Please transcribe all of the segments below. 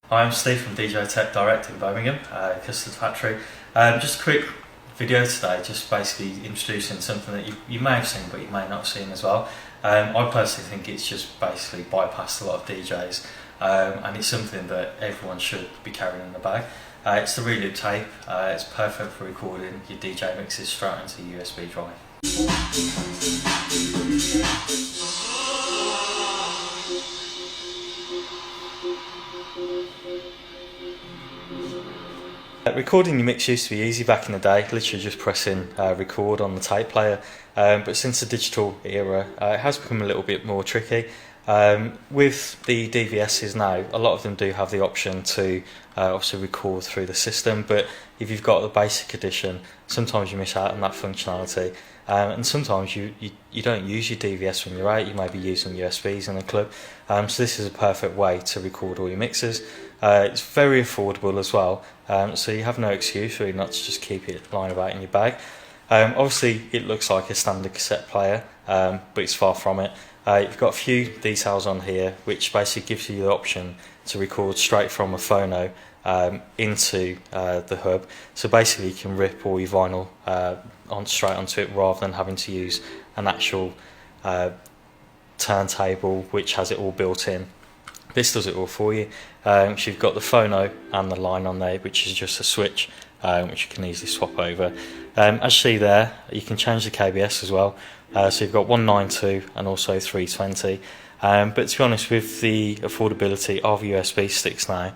Hi, I'm Steve from DJ Tape Direct in Birmingham, Custard Factory. Just a quick video today, just basically introducing something that you may have seen but you may not have seen as well. I personally think it's just basically bypassed a lot of DJs, and it's something that everyone should be carrying in the bag. It's the Reloop Tape. It's perfect for recording your DJ mixes straight into a USB drive. Recording your mix used to be easy back in the day, literally just pressing record on the tape player, but since the digital era it has become a little bit more tricky. With the DVSs now, a lot of them do have the option to obviously record through the system, but if you've got the basic edition, sometimes you miss out on that functionality, and sometimes you don't use your DVS when you're out. You may be using USBs in a club, so this is a perfect way to record all your mixes. It's very affordable as well, so you have no excuse really not to just keep it lying about in your bag. Obviously it looks like a standard cassette player, but it's far from it. You've got a few details on here which basically gives you the option to record straight from a phono into the hub. So basically you can rip all your vinyl straight onto it rather than having to use an actual turntable which has it all built in. This does it all for you. So you've got the phono and the line on there, which is just a switch which you can easily swap over. As you see there, you can change the KBS as well. So you've got 192 and also 320. But to be honest, with the affordability of USB sticks now,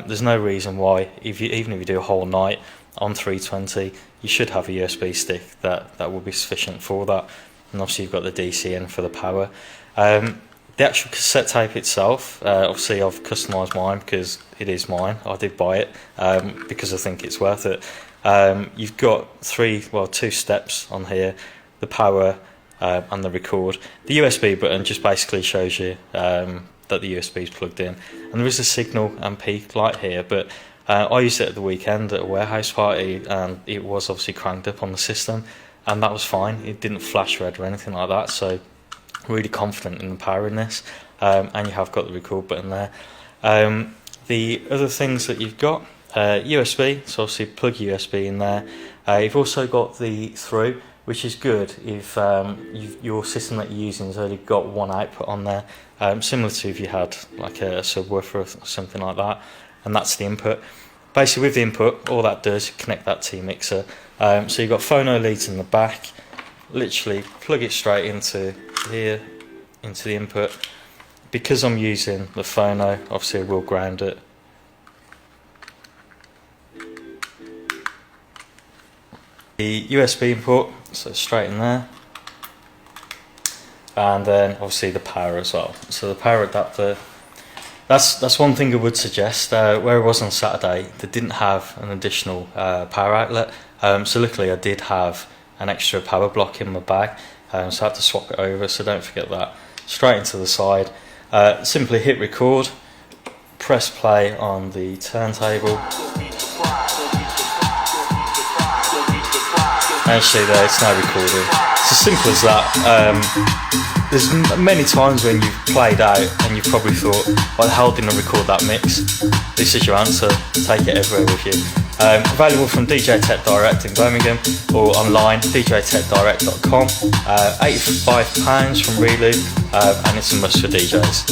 there's no reason why, even if you do a whole night on 320, you should have a USB stick that will be sufficient for that. And obviously you've got the DC in for the power. The actual cassette tape itself, obviously I've customised mine because it is mine. I did buy it because I think it's worth it. You've got two steps on here: the power and the record. The USB button just basically shows you that the USB is plugged in, and there is a signal and peak light here. But I used it at the weekend at a warehouse party, and it was obviously cranked up on the system, and that was fine. It didn't flash red or anything like that. So really confident in the power in this, and you have got the record button there. The other things that you've got, USB, so obviously plug USB in there. You've also got the through, which is good if your system that you're using has only got one output on there, similar to if you had like a subwoofer or something like that, and that's the input. Basically with the input, all that does is connect that to your mixer. So you've got phono leads in the back, literally plug it straight into here, into the input. Because I'm using the phono, obviously I will ground it. The USB input, so straight in there, and then obviously the power as well. So the power adapter, that's one thing I would suggest. Where I was on Saturday, they didn't have an additional power outlet, so luckily I did have an extra power block in my bag, so I had to swap it over, so don't forget that. Straight into the side, simply hit record, press play on the turntable, and see there, it's now recording. It's as simple as that. There's many times when you've played out and you've probably thought, why the hell didn't I record that mix? This is your answer, take it everywhere with you. Available from DJ Tape Direct in Birmingham or online, djtapedirect.com. £85 from Reloop, and it's a must for DJs.